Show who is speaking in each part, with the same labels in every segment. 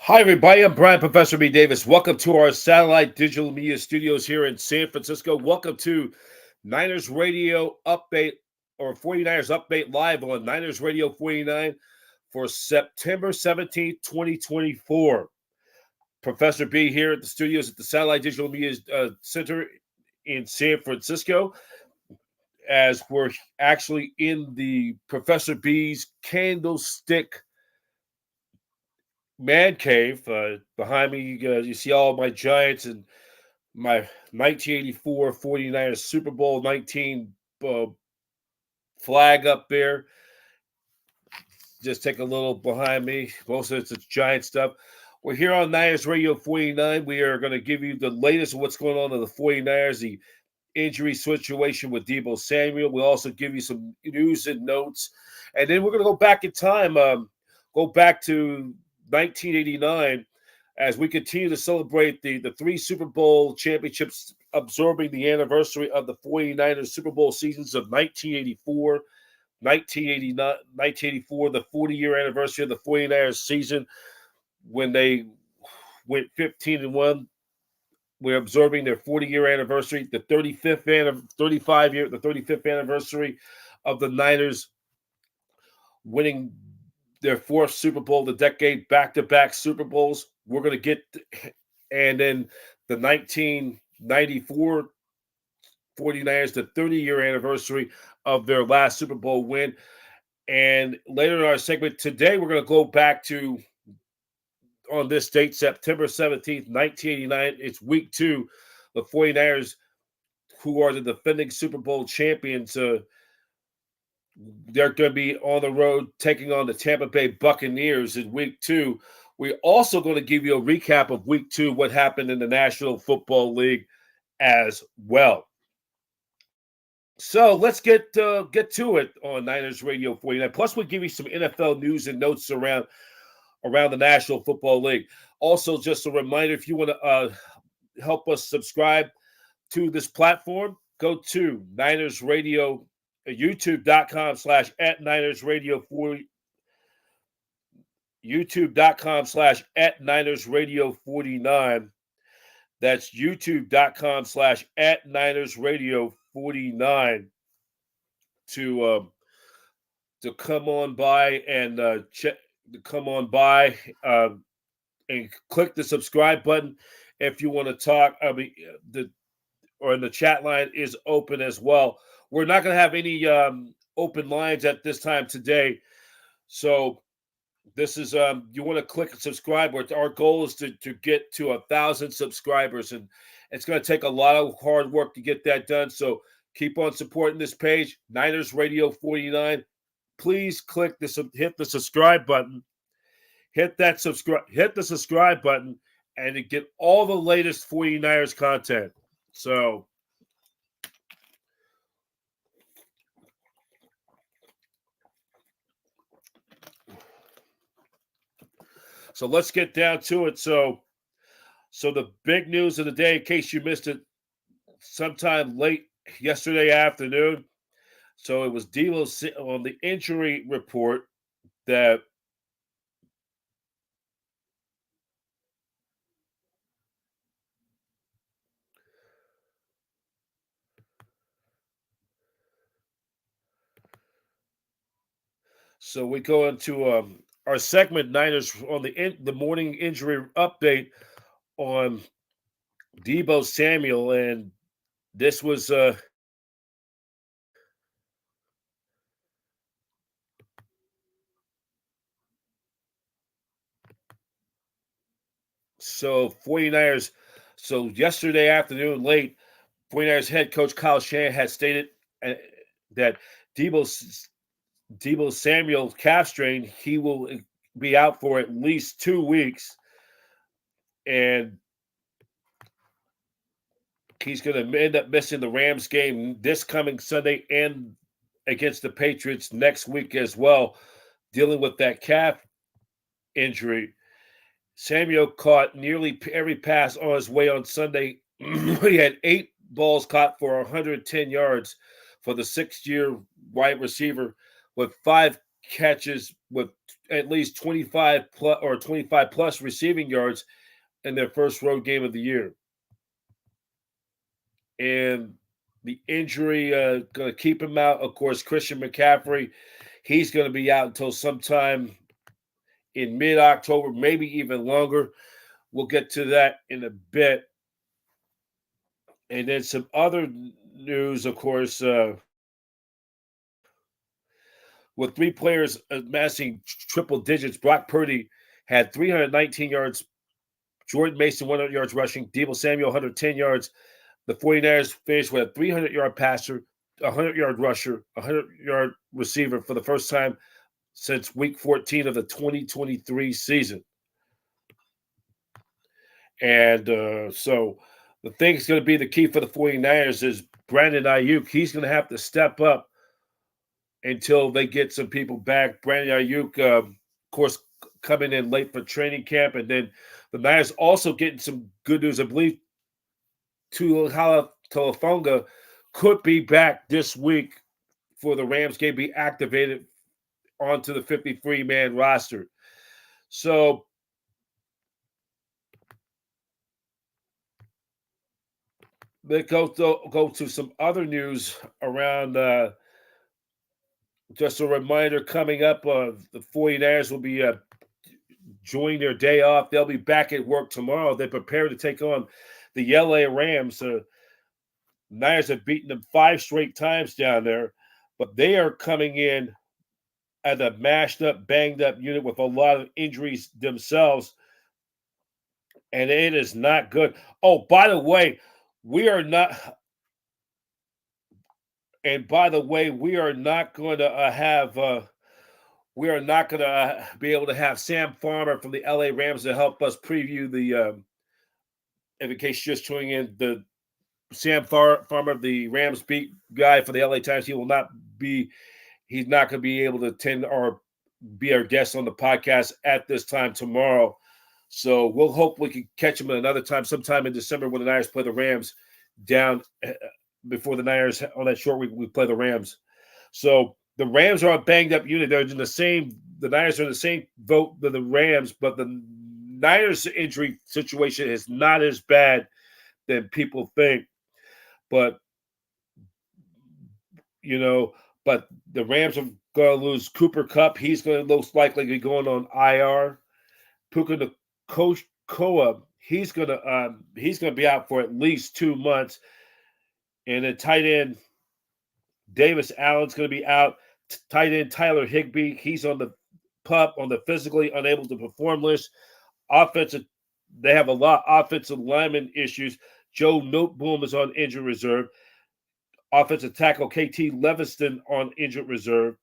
Speaker 1: Hi, everybody. I'm Brian Professor B. Davis. Welcome to our satellite digital media studios here in San Francisco. Welcome to Niners Radio Update or 49ers Update Live on Niners Radio 49 for September 17th, 2024. Professor B here at the studios at the Satellite Digital Media Center in San Francisco, as we're actually in the Professor B's Candlestick man cave. Behind me, you see all my Giants and my 1984 49ers Super Bowl 19 flag up there. Just take a little behind me. Most of it's Giant stuff. We're here on Niners Radio 49. We are going to give you the latest of what's going on in the 49ers, the injury situation with Deebo Samuel. We'll also give you some news and notes. And then we're going to go back in time, go back to 1989 as we continue to celebrate the three Super Bowl championships, absorbing the anniversary of the 49ers Super Bowl seasons of 1984, 1989, 1984, the 40-year anniversary of the 49ers season when they went 15-1. We're observing their 40-year anniversary, the 35th anniversary of the Niners winning their fourth Super Bowl, the decade, back-to-back Super Bowls. We're going to get, and then the 1994 49ers, the 30-year anniversary of their last Super Bowl win. And later in our segment today, we're going to go back to, on this date, September 17th, 1989. It's week 2. The 49ers, who are the defending Super Bowl champions, they're going to be on the road taking on the Tampa Bay Buccaneers in week 2. We're also going to give you a recap of week 2, what happened in the National Football League as well. So let's get to it on Niners Radio 49. Plus, we'll give you some NFL news and notes around the National Football League. Also, just a reminder, if you want to help us subscribe to this platform, go to Niners Radio, youtube.com/@NinersRadio40, youtube.com/@NinersRadio49. That's youtube.com/@NinersRadio49 to come on by and check. To come on by and click the subscribe button if you want to talk. The chat line is open as well. We're not going to have any open lines at this time today, so this is you want to click and subscribe. Our goal is to get to 1,000 subscribers, and it's going to take a lot of hard work to get that done. So keep on supporting this page, Niners Radio 49. Please hit the subscribe button. Hit the subscribe button and to get all the latest 49ers content. So let's get down to it. So the big news of the day, in case you missed it sometime late yesterday afternoon. So it was Deebo on the injury report that so we go into our segment, Niners on the morning injury update on Deebo Samuel, and this was so 49ers. So yesterday afternoon, late, 49ers head coach Kyle Shanahan had stated that Deebo Samuel calf strain, he will be out for at least 2 weeks, and he's going to end up missing the Rams game this coming Sunday and against the Patriots next week as well, dealing with that calf injury. Samuel caught nearly every pass on his way on Sunday. He had 8 balls caught for 110 yards for the 6-year wide receiver, with 5 catches with at least 25 plus or 25 plus receiving yards in their first road game of the year. And the injury going to keep him out. Of course, Christian McCaffrey, he's going to be out until sometime in mid-October, maybe even longer. We'll get to that in a bit. And then some other news, of course, with three players amassing triple digits. Brock Purdy had 319 yards, Jordan Mason 100 yards rushing, Deebo Samuel 110 yards. The 49ers finished with a 300-yard passer, a 100-yard rusher, a 100-yard receiver for the first time since week 14 of the 2023 season. And so the thing that's going to be the key for the 49ers is Brandon Ayuk. He's going to have to step up until they get some people back. Brandon Ayuk, of course, coming in late for training camp. And then the Niners also getting some good news. I believe Tua Tagovailoa could be back this week for the Rams game, be activated onto the 53-man roster. So let's go to some other news around. Just a reminder coming up, the 49ers will be enjoying their day off. They'll be back at work tomorrow. They're prepared to take on the LA Rams. Niners have beaten them 5 straight times down there, but they are coming in as a mashed up, banged up unit with a lot of injuries themselves, and it is not good. Oh, by the way, we are not. And by the way, we are not going to have. We are not going to be able to have Sam Farmer from the LA Rams to help us preview the. In case you're just tuning in, the Sam Farmer, the Rams beat guy for the LA Times, he will not be. He's not going to be able to attend or be our guest on the podcast at this time tomorrow. So we'll hope we can catch him at another time, sometime in December when the Niners play the Rams down before the Niners on that short week. We play the Rams. So the Rams are a banged up unit. They're in the same. The Niners are in the same boat than the Rams, but the Niners injury situation is not as bad than people think. But but the Rams are going to lose Cooper Kupp. He's going to most likely be going on IR. Puka Nacua, he's going to be out for at least 2 months. And then tight end Davis Allen's going to be out. Tight end Tyler Higbee, he's on the PUP, on the physically unable to perform list. They have a lot of offensive lineman issues. Joe Noteboom is on injured reserve. Offensive tackle KT Leviston on injured reserve.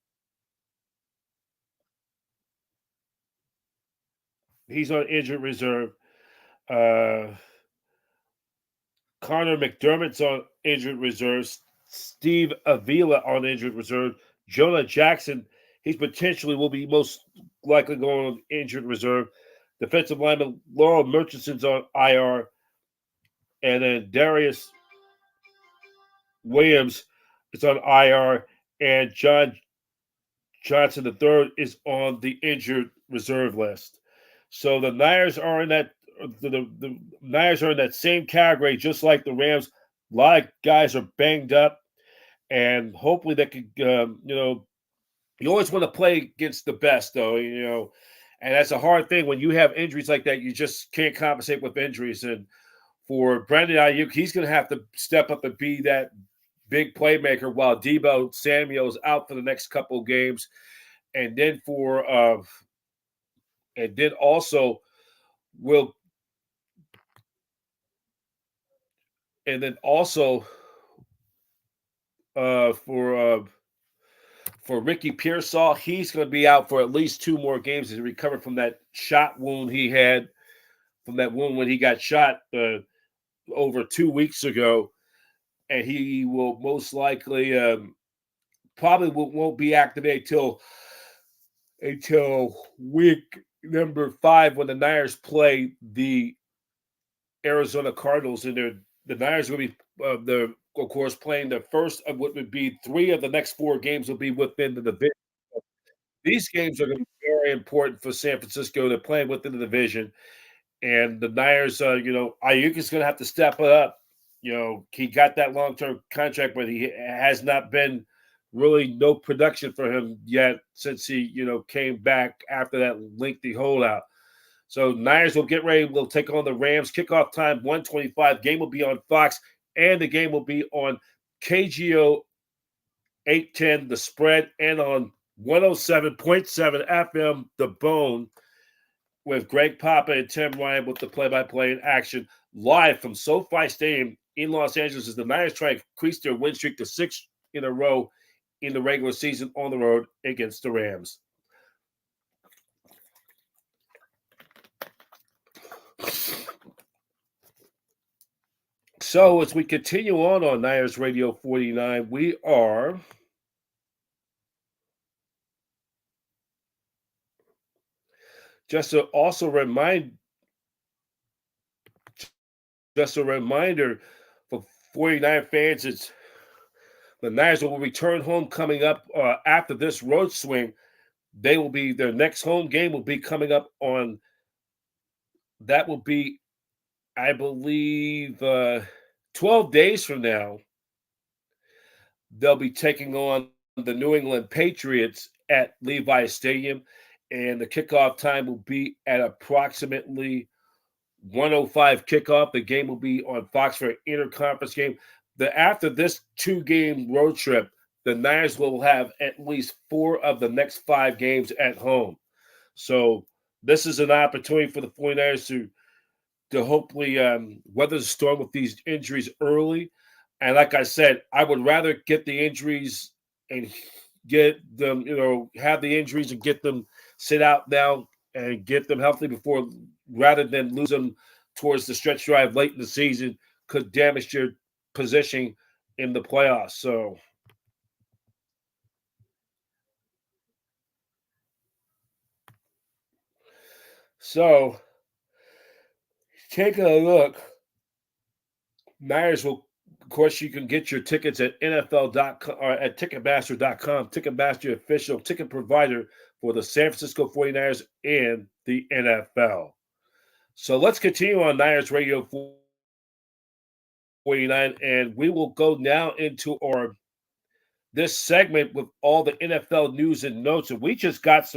Speaker 1: He's on injured reserve. Connor McDermott's on injured reserve. Steve Avila on injured reserve. Jonah Jackson, he's potentially will be most likely going on injured reserve. Defensive lineman Laurel Murchison's on IR. And then Darius Williams is on IR. And John Johnson III is on the injured reserve list. So the Niners are in that the Niners are in that same category, just like the Rams. A lot of guys are banged up, and hopefully they could, you always want to play against the best, though, and that's a hard thing when you have injuries like that. You just can't compensate with injuries. And for Brandon Ayuk, he's going to have to step up and be that big playmaker while Deebo Samuel's out for the next couple of games. And then also will and then also for Ricky Pearsall, he's going to be out for at least 2 more games to recover from that shot wound he had from that wound when he got shot over 2 weeks ago, and he will most likely probably won't be activated until week number 5 when the Niners play the Arizona Cardinals, and the Niners will be of course playing the first of what would be 3 of the next 4 games will be within the division. these games are going to be very important for San Francisco. They're playing within the division, and the Niners, Ayuk is going to have to step it up. He got that long-term contract, but he has not been really no production for him yet since he, came back after that lengthy holdout. So Niners will get ready. We'll take on the Rams. Kickoff time 1:25. Game will be on Fox, and the game will be on KGO 810, the spread, and on 107.7 FM, the Bone, with Greg Papa and Tim Ryan with the play-by-play in action live from SoFi Stadium in Los Angeles as the Niners try to increase their win streak to 6 in a row in the regular season on the road against the Rams. So as we continue on Niners Radio 49, we are just to also just a reminder for 49 fans, it's the Niners will return home coming up after this road swing. Their next home game will be coming up on, that will be, I believe, 12 days from now. They'll be taking on the New England Patriots at Levi Stadium, and the kickoff time will be at approximately 105 kickoff. The game will be on Fox for an interconference game. After this 2-game road trip, the Niners will have at least 4 of the next 5 games at home. So this is an opportunity for the 49ers to hopefully weather the storm with these injuries early. And like I said, I would rather get the injuries and get them, have the injuries and get them sit out now and get them healthy before, rather than lose them towards the stretch drive late in the season, could damage your position in the playoffs. So taking a look, Niners will, of course, you can get your tickets at NFL.com or at Ticketmaster.com. Ticketmaster, official ticket provider for the San Francisco 49ers and the NFL. So let's continue on Niners Radio 49, and we will go now into this segment with all the NFL news and notes. And we just got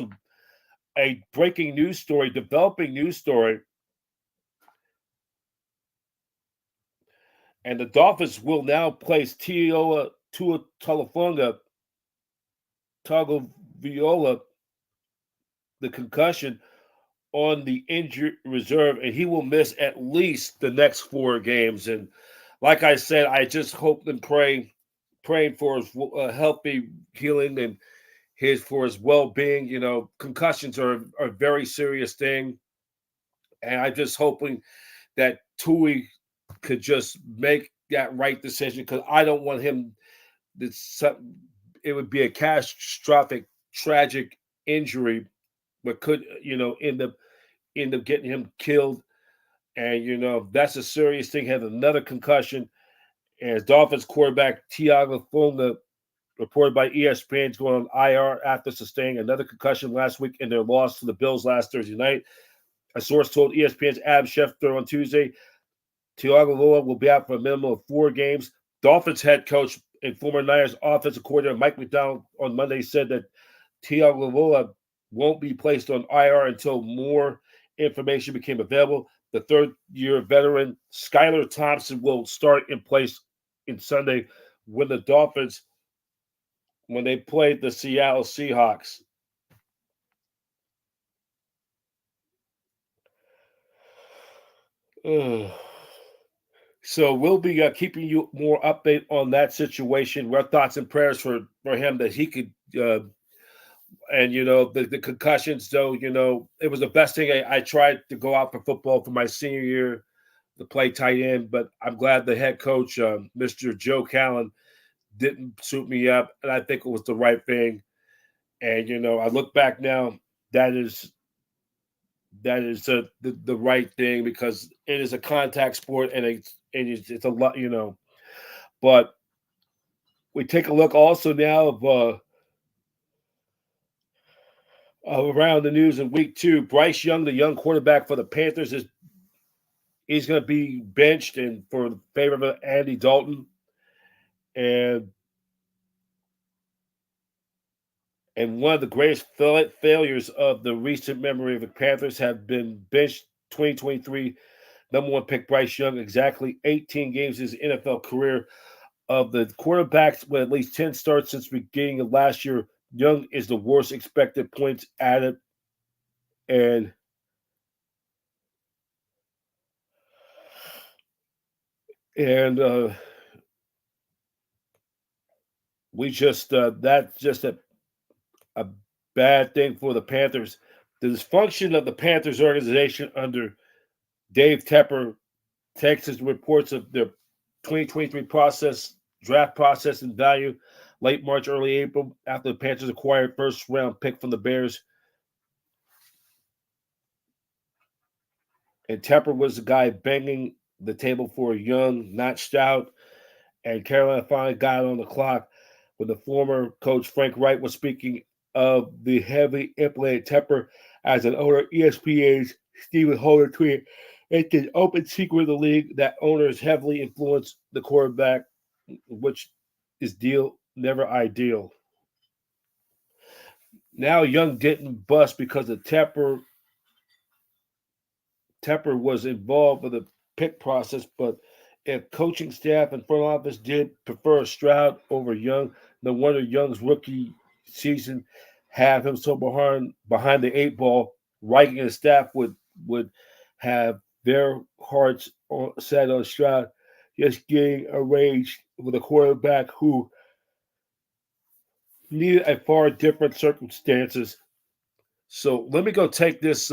Speaker 1: a breaking news story, developing news story. And the Dolphins will now place Tua Tagovailoa, the concussion, on the injured reserve, and he will miss at least the next 4 games. And like I said, I just hope and praying for his healthy healing and for his well-being. Concussions are a very serious thing, and I'm just hoping that Tui could just make that right decision, because I don't want him. It would be a catastrophic, tragic injury, but could end up getting him killed. And that's a serious thing. Had another concussion, and Dolphins quarterback Tiago Funga, reported by ESPN, is going on IR after sustaining another concussion last week in their loss to the Bills last Thursday night. A source told ESPN's Ab Schefter on Tuesday Tagovailoa will be out for a minimum of 4 games. Dolphins head coach and former Niners offensive coordinator Mike McDonald on Monday said that Tagovailoa won't be placed on IR until more information became available. The third-year veteran Skylar Thompson will start in place in Sunday when the Dolphins, when they played the Seattle Seahawks. Ugh. So we'll be keeping you more update on that situation. Our thoughts and prayers for him, that he could, and the concussions. Though it was the best thing. I tried to go out for football for my senior year to play tight end, but I'm glad the head coach, Mr. Joe Callan, didn't suit me up, and I think it was the right thing. And I look back now, that is the right thing, because it is a contact sport, and it's a lot, But we take a look also now of Around the news in week 2, Bryce Young, the young quarterback for the Panthers, he's going to be benched in for the favor of Andy Dalton, and one of the greatest failures of the recent memory of the Panthers have been benched 2023 number 1 pick Bryce Young, exactly 18 games in his NFL career. Of the quarterbacks with at least 10 starts since the beginning of last year, Young is the worst expected points added, and and we just that's just a bad thing for the Panthers. The dysfunction of the Panthers organization under Dave Tepper, Texas reports of their 2023 draft process and value late March, early April, after the Panthers acquired first round pick from the Bears. And Tepper was the guy banging the table for Young, not Stout. And Carolina finally got on the clock when the former coach Frank Wright was speaking of the heavily implemented Tepper as an owner. ESPN's Stephen Holder tweeted, "It's an open secret in the league that owners heavily influence the quarterback, which is never ideal." Now Young didn't bust because of Tepper was involved with the pick process, but if coaching staff and front office did prefer Stroud over Young, no wonder Young's rookie season have him so behind the 8 ball. Reich and his staff would have their hearts set on Stroud, just getting arranged with a quarterback who needed a far different circumstances. So let me go take this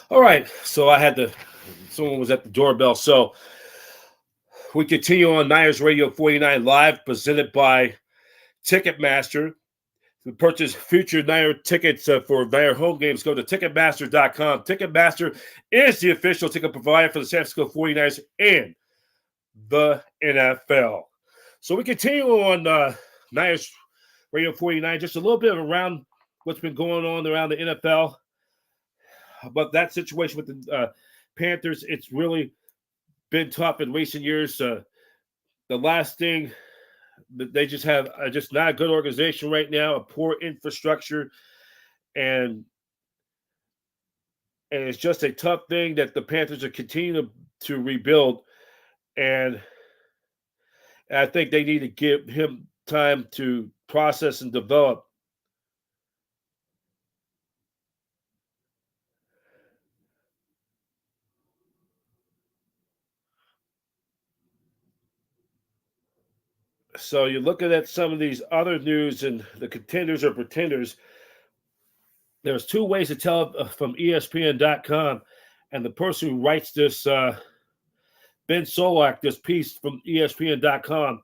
Speaker 1: All right, so someone was at the doorbell. So we continue on Niners Radio 49 Live, presented by Ticketmaster. To purchase future Niner tickets for Niner home games, go to Ticketmaster.com. Ticketmaster is the official ticket provider for the San Francisco 49ers and the NFL. So we continue on Niners Radio 49, just a little bit around what's been going on around the NFL. But that situation with the Panthers, it's really been tough in recent years. The last thing, they just have just not a good organization right now, a poor infrastructure, and it's just a tough thing that the Panthers are continuing to rebuild. And I think they need to give him time to process and develop. So you're looking at some of these other news and the contenders or pretenders. There's 2 ways to tell from ESPN.com, and the person who writes this, Ben Solak, this piece from ESPN.com,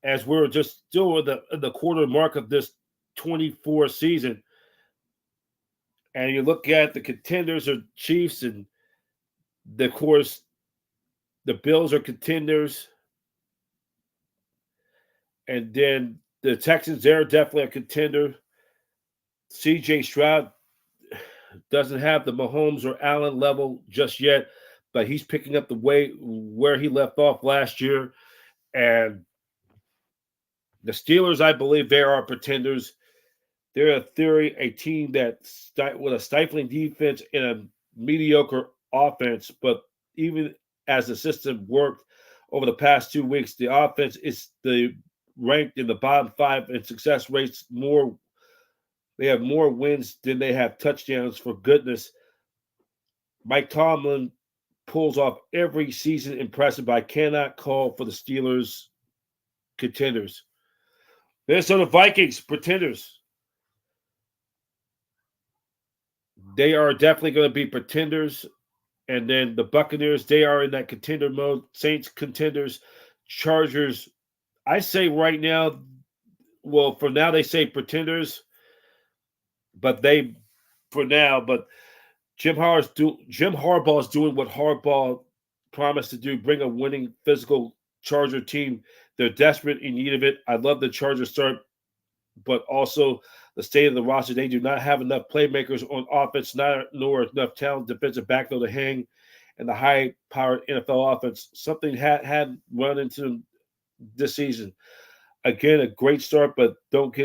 Speaker 1: as we're just still at the quarter mark of this 24 season, and you look at the contenders are Chiefs, and of course the Bills are contenders, and then the Texans, they're definitely a contender. CJ Stroud doesn't have the Mahomes or Allen level just yet, but he's picking up the way where he left off last year. And the Steelers, I believe, they are pretenders. They're a theory, a team that with a stifling defense and a mediocre offense. But even as the system worked over the past 2 weeks, the offense is the ranked in the bottom five in success rates. More, they have more wins than they have touchdowns. For goodness, Mike Tomlin pulls off every season impressive, but I cannot call for the Steelers contenders. Minnesota Vikings pretenders. They are definitely going to be pretenders. And then the Buccaneers, they are in that contender mode. Saints contenders, Chargers. I say right now, well, for now they say pretenders, but they for now, but Jim Harbaugh is doing what Harbaugh promised to do, bring a winning physical Charger team. They're desperate in need of it. I love the Chargers start, but also the state of the roster. They do not have enough playmakers on offense, nor enough talent defensive backfield to hang in the high-powered NFL offense. Something had run into this season. Again, a great start, but don't let it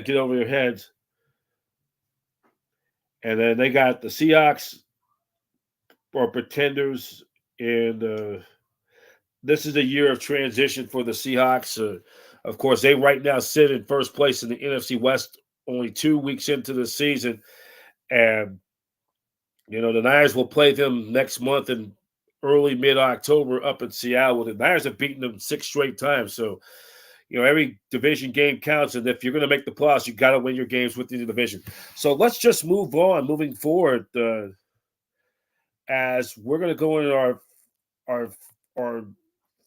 Speaker 1: get over your heads. And then they got the Seahawks or pretenders, and this is a year of transition for the Seahawks. Of course, they right now sit in first place in the NFC West, only 2 weeks into the season, and the Niners will play them next month in early mid-October up in Seattle. The Niners have beaten them 6 straight times, so every division game counts, and if you're going to make the playoffs, you got to win your games within the division. So let's just move on, moving forward, as we're going to go into our our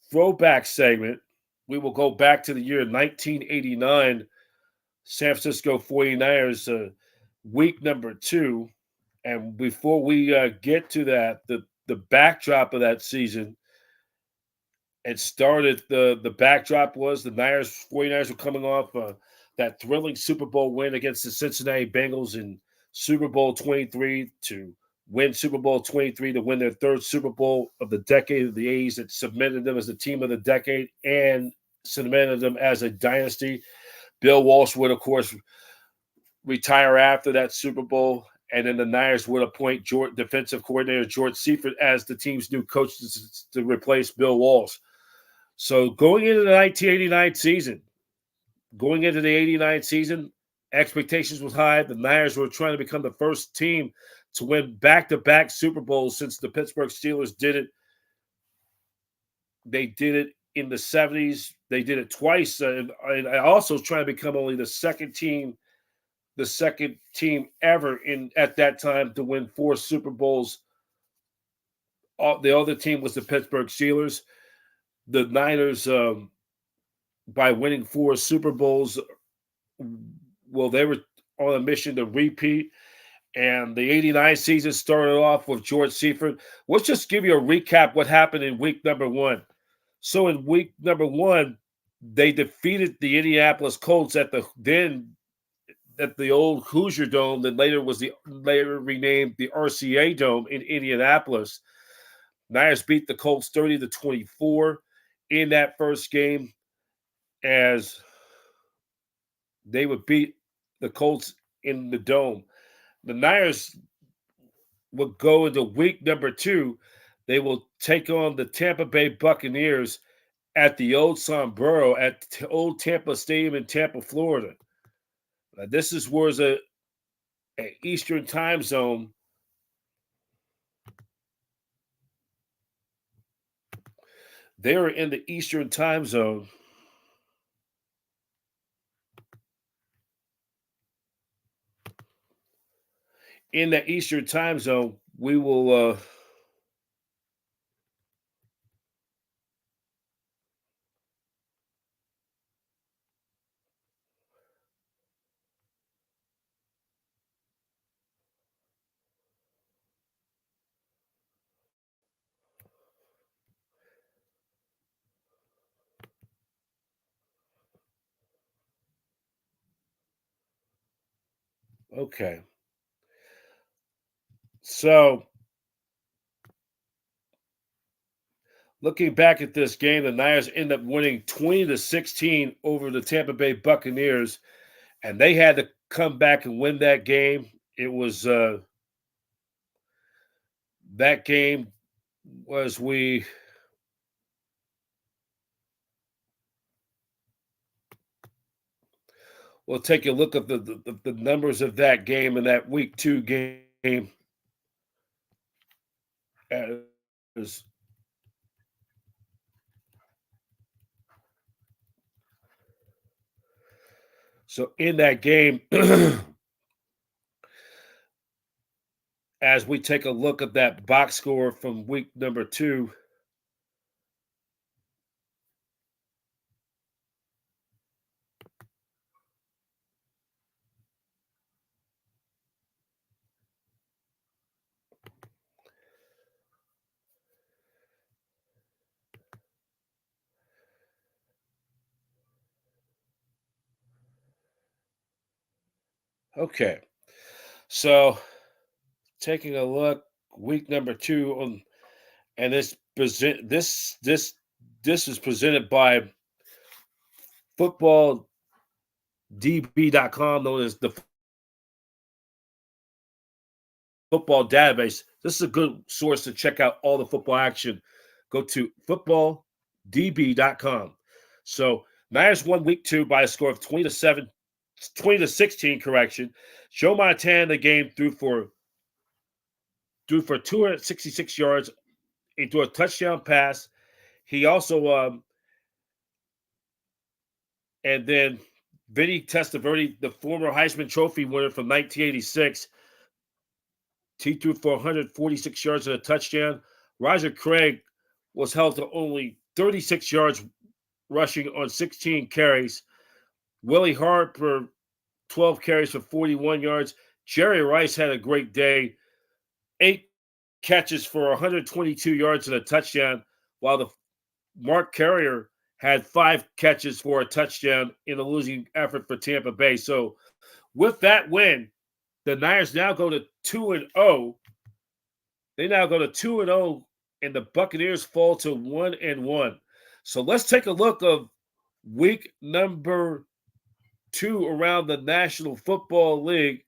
Speaker 1: throwback segment. We will go back to the year 1989, San Francisco 49ers, week number 2. And before we get to that, the backdrop of that season, it started, the backdrop was the 49ers were coming off that thrilling Super Bowl win against the Cincinnati Bengals in Super Bowl 23 to win Super Bowl 23 to win their third Super Bowl of the decade of the 80s. That cemented them as the team of the decade and cemented them as a dynasty. Bill Walsh would, of course, retire after that Super Bowl, and then the Niners would appoint defensive coordinator George Seifert as the team's new coach to replace Bill Walsh. So going into the 1989 season, going into the 89 season, expectations was high. The Niners were trying to become the first team to win back-to-back Super Bowls since the Pittsburgh Steelers did it. They did it in the 70s. They did it twice. And I also trying to become only the second team ever at that time to win 4 Super Bowls. The other team was the Pittsburgh Steelers. The Niners, by winning 4 Super Bowls, well, they were on a mission to repeat. And the 89 season started off with George Seifert. Let's just give you a recap what happened in week number 1. So in week number 1, they defeated the Indianapolis Colts at the old Hoosier Dome that later renamed the RCA Dome in Indianapolis. Niners beat the Colts 30-24 in that first game, as they would beat the Colts in the Dome. The Niners would go into week number 2. They will take on the Tampa Bay Buccaneers at the old Sombrero at old Tampa Stadium in Tampa, Florida. Now, this was a Eastern time zone. They were in the Eastern time zone. In the Eastern time zone, we will okay. So, looking back at this game, the Niners end up winning 20-16 over the Tampa Bay Buccaneers, and they had to come back and win that game. It was that game was we'll take a look at the numbers of that game and that week 2 game as so in that game as we take a look at that box score from week number 2. Okay. So taking a look, week number 2 on, and this is presented by footballdb.com, known as the football database. This is a good source to check out all the football action. Go to footballdb.com. So Niners won week 2 by a score of 20-16, correction. Joe Montana in the game threw for 266 yards. He threw a touchdown pass. He also and then Vinny Testaverde, the former Heisman Trophy winner from 1986, he threw for 146 yards and a touchdown. Roger Craig was held to only 36 yards rushing on 16 carries. Willie Harper, 12 carries for 41 yards. Jerry Rice had a great day, 8 catches for 122 yards and a touchdown, while the Mark Carrier had 5 catches for a touchdown in a losing effort for Tampa Bay. So with that win, the Niners now go to 2-0. They now go to 2-0, and the Buccaneers fall to 1-1. So let's take a look of week number 2 around the National Football League.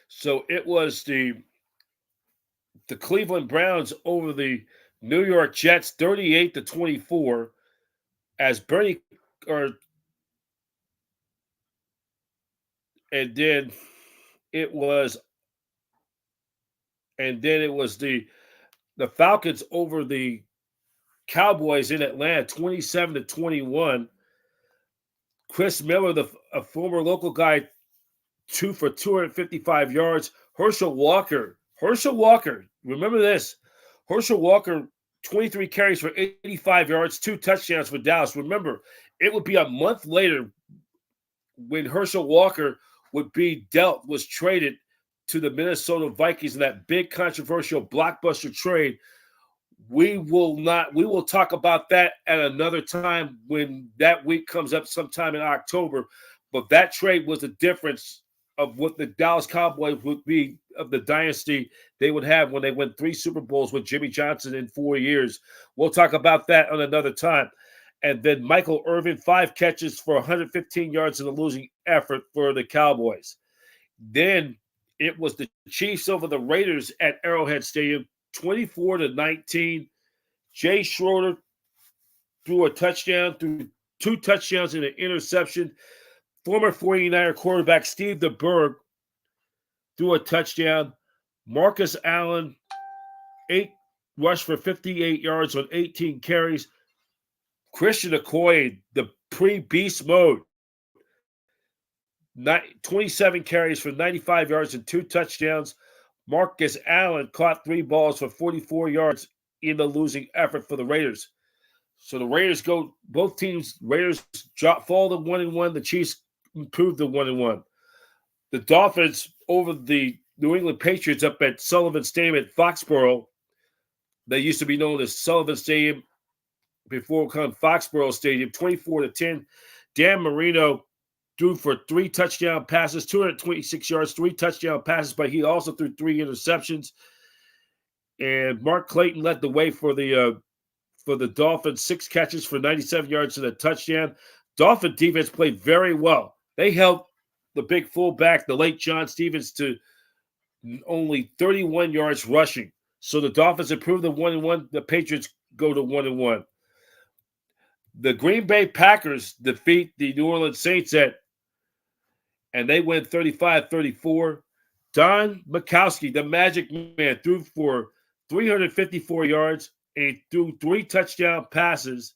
Speaker 1: So it was the Cleveland Browns over the New York Jets, 38-24, as Bernie or and then it was the Falcons over the Cowboys in Atlanta, 27-21. Chris Miller, a former local guy, 2 for 255 yards. Herschel Walker, remember this. Herschel Walker, 23 carries for 85 yards, 2 touchdowns for Dallas. Remember, it would be a month later when Herschel Walker was traded to the Minnesota Vikings in that big controversial blockbuster trade. We will talk about that at another time when that week comes up sometime in October. But that trade was the difference of what the Dallas Cowboys would be, of the dynasty they would have when they win 3 Super Bowls with Jimmy Johnson in 4 years. We'll talk about that on another time. And then Michael Irvin, 5 catches for 115 yards in a losing effort for the Cowboys. Then it was the Chiefs over the Raiders at Arrowhead Stadium, 24-19. Jay Schroeder threw a touchdown, threw 2 touchdowns and an interception. Former 49er quarterback Steve DeBerg threw a touchdown. Marcus Allen, 8 rushed for 58 yards on 18 carries. Christian Okoye, the pre-beast mode, 27 carries for 95 yards and 2 touchdowns. Marcus Allen caught 3 balls for 44 yards in the losing effort for the Raiders. So the Raiders Raiders fall to 1-1. The Chiefs improved to 1-1. The Dolphins over the New England Patriots up at Sullivan Stadium at Foxborough. They used to be known as Sullivan Stadium before it became Foxborough Stadium, 24-10. Dan Marino threw for 3 touchdown passes, 226 yards, 3 touchdown passes, but he also threw 3 interceptions. And Mark Clayton led the way for the Dolphins, 6 catches for 97 yards and a touchdown. Dolphin defense played very well. They held the big fullback, the late John Stevens, to only 31 yards rushing. So the Dolphins improved to 1-1. The Patriots go to 1-1. The Green Bay Packers defeat the New Orleans Saints and they win 35-34. Don Majkowski, the Magic Man, threw for 354 yards and threw 3 touchdown passes.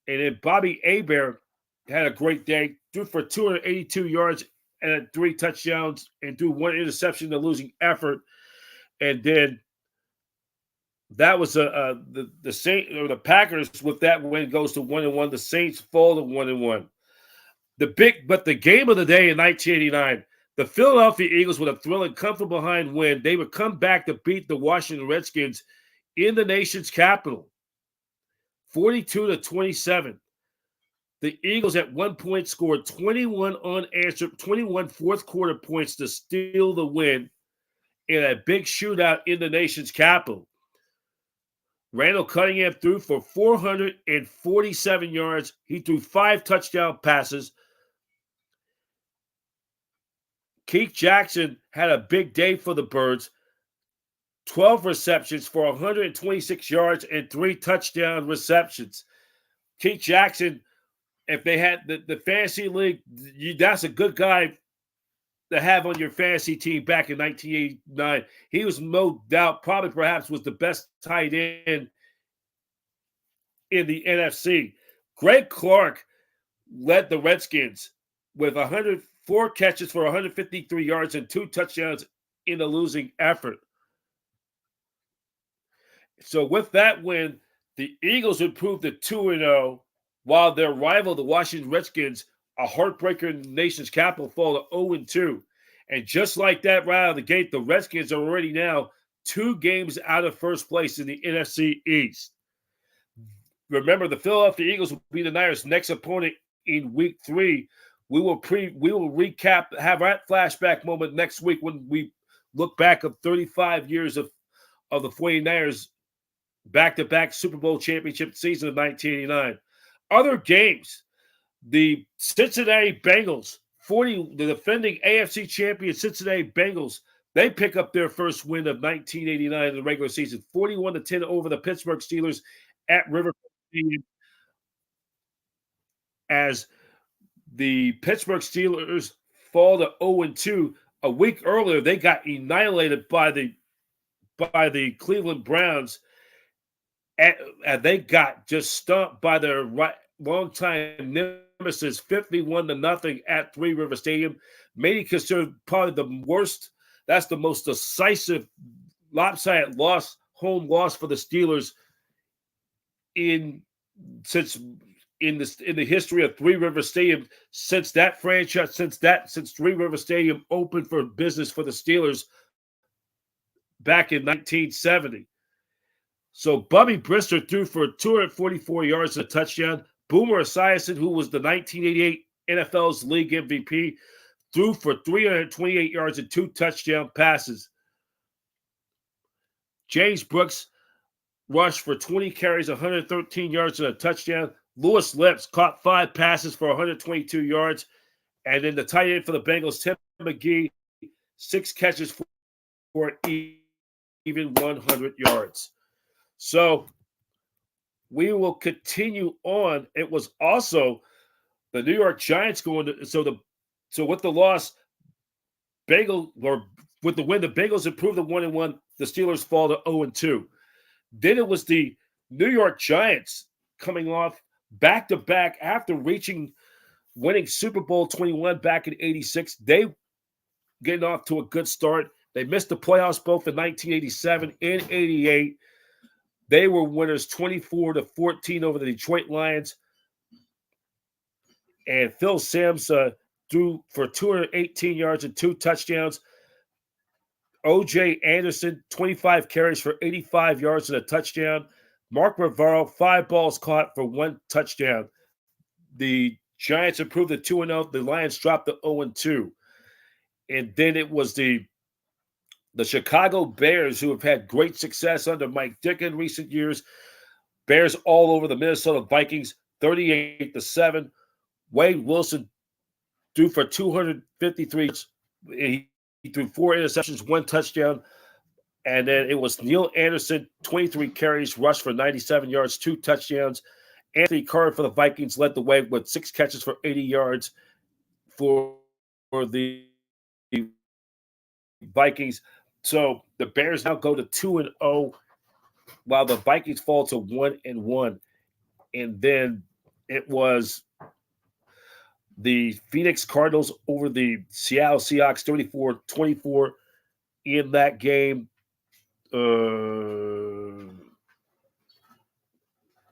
Speaker 1: And then Bobby Hebert had a great day, threw for 282 yards and 3 touchdowns and threw 1 interception in a losing effort. And then that was the Saints or the Packers with that win goes to 1-1. The Saints fall to 1-1. The game of the day in 1989, the Philadelphia Eagles with a thrilling, comfortable behind win. They would come back to beat the Washington Redskins in the nation's capital, 42-27. The Eagles at one point scored 21 unanswered, 21 fourth quarter points to steal the win in a big shootout in the nation's capital. Randall Cunningham threw for 447 yards. He threw 5 touchdown passes. Keith Jackson had a big day for the Birds. 12 receptions for 126 yards and 3 touchdown receptions. Keith Jackson, if they had the fantasy league, that's a good guy to have on your fantasy team back in 1989. He was no doubt, probably perhaps was the best tight end in the NFC. Greg Clark led the Redskins with 104 catches for 153 yards and 2 touchdowns in a losing effort. So with that win, the Eagles improved to 2-0, while their rival, the Washington Redskins, a heartbreaker in the nation's capital, fall to 0-2. And just like that, right out of the gate, the Redskins are already now 2 games out of first place in the NFC East. Remember, the Philadelphia Eagles will be the Niners' next opponent in Week 3. We will recap, have that flashback moment next week when we look back of 35 years of the 49ers back-to-back Super Bowl championship season of 1989. Other games, the Cincinnati Bengals, the defending AFC champion Cincinnati Bengals, they pick up their first win of 1989 in the regular season, 41-10 over the Pittsburgh Steelers at River Stadium. As the Pittsburgh Steelers fall to 0-2, a week earlier they got annihilated by the Cleveland Browns. And they got just stomped by their longtime nemesis, 51-0 at Three River Stadium. Many considered probably the worst. That's the most decisive, lopsided home loss for the Steelers in the history of Three River Stadium since Three River Stadium opened for business for the Steelers back in 1970. So Bubby Brister threw for 244 yards and a touchdown. Boomer Esiason, who was the 1988 NFL's league MVP, threw for 328 yards and 2 touchdown passes. James Brooks rushed for 20 carries, 113 yards and a touchdown. Lewis Lips caught 5 passes for 122 yards. And then the tight end for the Bengals, Tim McGee, 6 catches for even 100 yards. So we will continue on. It was also the New York Giants going to so with the loss, with the win, the Bengals improved to 1-1. The Steelers fall to 0-2. Then it was the New York Giants coming off back-to-back after winning Super Bowl 21 back in 86. They getting off to a good start. They missed the playoffs both in 1987 and 88. They were winners 24-14 over the Detroit Lions. And Phil Simms threw for 218 yards and 2 touchdowns. O.J. Anderson, 25 carries for 85 yards and a touchdown. Mark Rivero, 5 balls caught for 1 touchdown. The Giants improved to 2-0. The Lions dropped to 0-2. And then it was the Chicago Bears, who have had great success under Mike Dick in recent years. Bears all over the Minnesota Vikings, 38-7. Wade Wilson threw for 253 yards. He threw 4 interceptions, 1 touchdown. And then it was Neil Anderson, 23 carries, rushed for 97 yards, 2 touchdowns. Anthony Carter for the Vikings led the way with 6 catches for 80 yards for the Vikings. So the Bears now go to 2-0, while the Vikings fall to 1-1. And then it was the Phoenix Cardinals over the Seattle Seahawks, 34-24 in that game.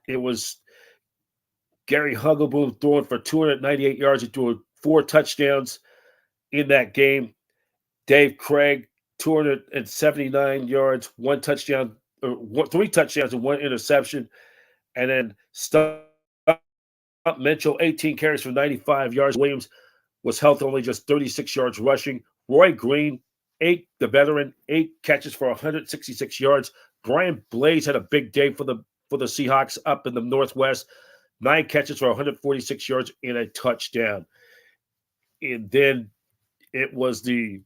Speaker 1: It was Gary Huggleboom throwing for 298 yards. He threw 4 touchdowns in that game. Dave Craig, 279 yards, 1 touchdown, 3 touchdowns and 1 interception. And then Stump Mitchell, 18 carries for 95 yards. Williams was held to only just 36 yards rushing. Roy Green, the veteran, 8 catches for 166 yards. Brian Blaze had a big day for the Seahawks up in the Northwest. 9 catches for 146 yards and a touchdown. And then it was the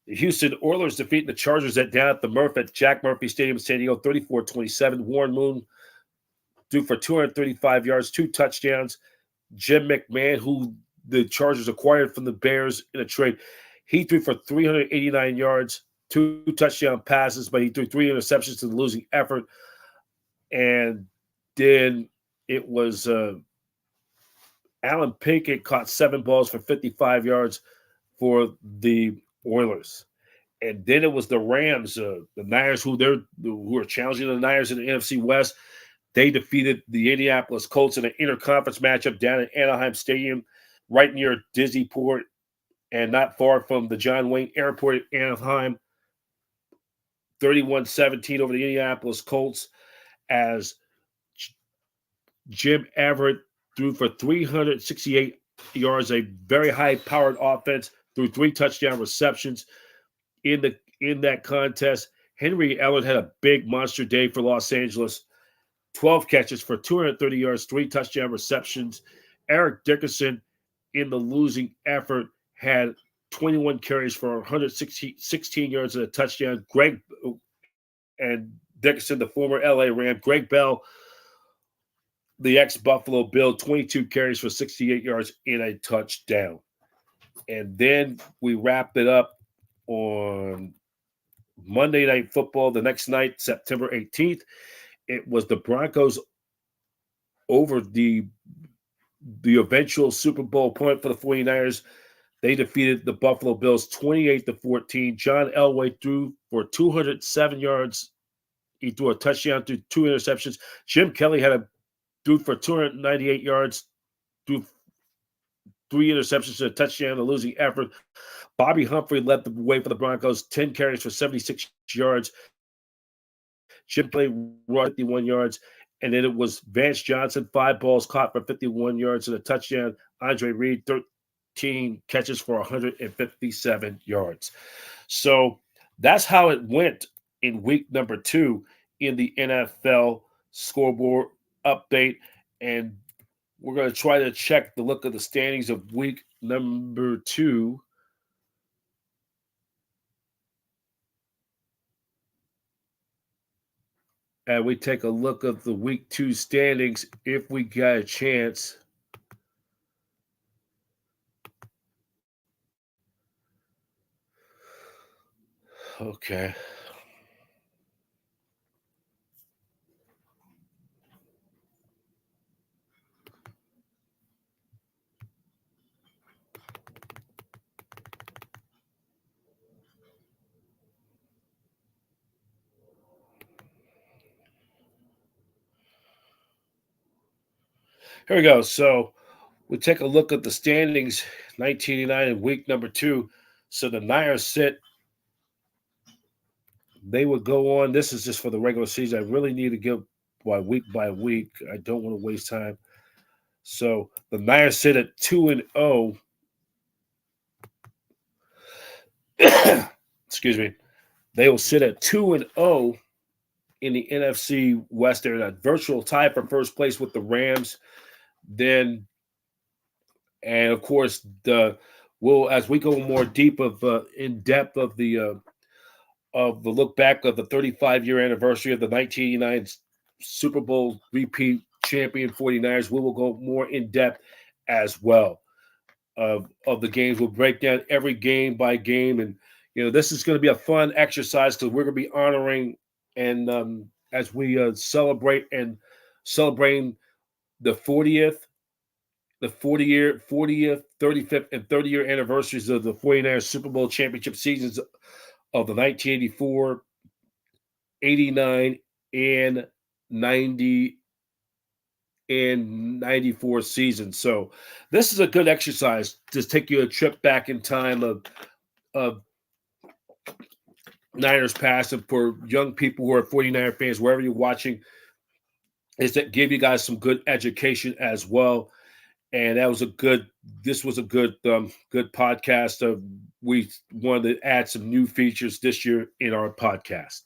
Speaker 1: Houston Oilers defeating the Chargers down at the Jack Murphy Stadium in San Diego, 34-27. Warren Moon threw for 235 yards, 2 touchdowns. Jim McMahon, who the Chargers acquired from the Bears in a trade, he threw for 389 yards, 2 touchdown passes, but he threw 3 interceptions to the losing effort. And then it was Alan Pinkett caught 7 balls for 55 yards for the Oilers. And then it was the Rams, the Niners, who are challenging the Niners in the NFC West. They defeated the Indianapolis Colts in an interconference matchup down at Anaheim Stadium, right near Disneyport and not far from the John Wayne Airport at Anaheim. 31-17 over the Indianapolis Colts, as Jim Everett threw for 368 yards, a very high-powered offense, threw 3 touchdown receptions in that contest. Henry Ellard had a big monster day for Los Angeles. 12 catches for 230 yards, 3 touchdown receptions. Eric Dickerson in the losing effort had 21 carries for 116 yards and a touchdown. And Dickerson, the former LA Ram. Greg Bell, the ex-Buffalo Bill, 22 carries for 68 yards and a touchdown. And then we wrapped it up on Monday Night Football the next night, September 18th. It was the Broncos over the eventual Super Bowl point for the 49ers. They defeated the Buffalo Bills 28-14. John Elway threw for 207 yards. He threw a touchdown, threw 2 interceptions. Jim Kelly threw for 298 yards, threw 3 interceptions and a touchdown, a losing effort. Bobby Humphrey led the way for the Broncos, 10 carries for 76 yards. Jim Kelly rushed 51 yards. And then it was Vance Johnson, 5 balls caught for 51 yards and a touchdown. Andre Reed, 13 catches for 157 yards. So that's how it went in week number 2 in the NFL scoreboard update. And we're going to try to check the look of the standings of week number 2. And we take a look at the week 2 standings if we got a chance. Okay. Here we go. So we take a look at the standings, 1989 in week number 2. So the Niners sit. They would go on. This is just for the regular season. I really need to give by week. I don't want to waste time. So the Niners sit at 2-0. Excuse me. They will sit at 2-0 in the NFC West. They're in a virtual tie for first place with the Rams. Then, and of course, as we go more deep in depth of the look back of the 35-year anniversary of the 1989 Super Bowl repeat champion 49ers, we will go more in depth as well of the games. We'll break down every game by game, and this is going to be a fun exercise because we're going to be honoring and as we celebrating the 40th, 35th, and 30-year anniversaries of the 49ers Super Bowl championship seasons of the 1984, 89, and 90 and 94 season. So this is a good exercise to take you a trip back in time of Niners past, and for young people who are 49er fans, wherever you're watching, is that give you guys some good education as well. And this was a good podcast. We wanted to add some new features this year in our podcast.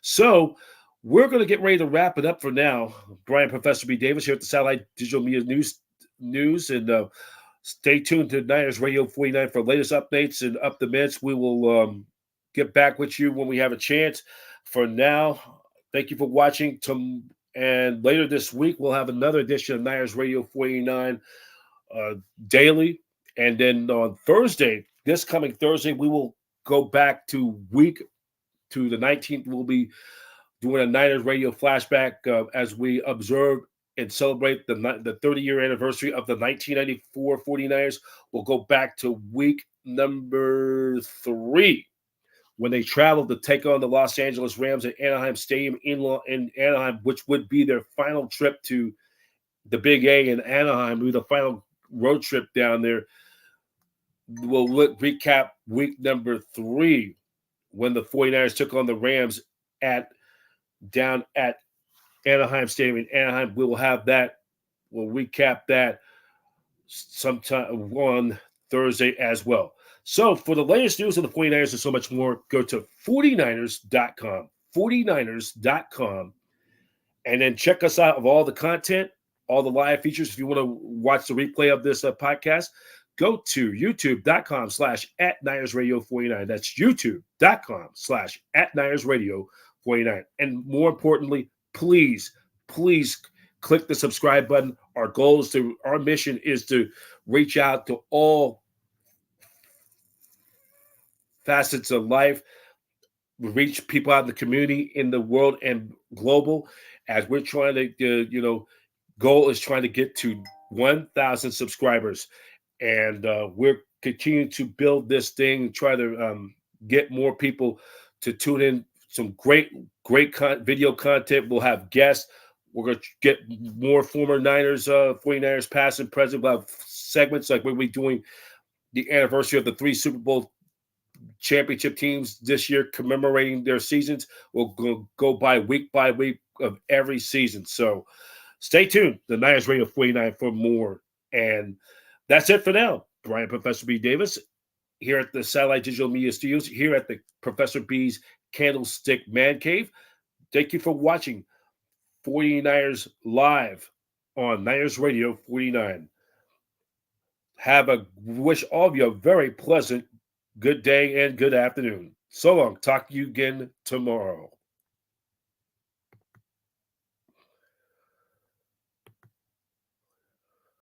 Speaker 1: So we're going to get ready to wrap it up for now. Brian, Professor B. Davis here at the Satellite Digital Media News, and stay tuned to Niners Radio 49 for latest updates and up the minutes. We will get back with you when we have a chance. For now, thank you for watching. And later this week, we'll have another edition of Niners Radio 49 daily. And then on Thursday, this coming Thursday, we will go back to the 19th. We'll be doing a Niners Radio flashback as we observe and celebrate the 30-year anniversary of the 1994 49ers. We'll go back to week number 3 when they traveled to take on the Los Angeles Rams at Anaheim Stadium in Anaheim, which would be their final trip to the Big A in Anaheim. It would be the final road trip down there. We'll recap week number 3 when the 49ers took on the Rams down at Anaheim Stadium in Anaheim. We will have that. We'll recap that sometime on Thursday as well. So for the latest news of the 49ers and so much more, go to 49ers.com, 49ers.com, and then check us out of all the content, all the live features. If you want to watch the replay of this podcast, go to youtube.com/@NinersRadio49. That's youtube.com/@NinersRadio49. And more importantly, please click the subscribe button. Our mission is to reach out to all facets of life, reach people out in the community, in the world, and global, as we're trying to, goal is trying to get to 1,000 subscribers. And we're continuing to build this thing, try to get more people to tune in. Some great video content. We'll have guests. We're going to get more former 49ers past and present. We'll have segments like we'll be doing the anniversary of the 3 Super Bowl championship teams this year, commemorating their seasons. We'll go by week of every season. So stay tuned. The Niners Radio 49 for more. And that's it for now. Brian Professor B. Davis here at the Satellite Digital Media Studios, here at the Professor B's Candlestick Man Cave. Thank you for watching 49ers Live on Niners Radio 49. Wish all of you a very pleasant good day and good afternoon. So long. Talk to you again tomorrow.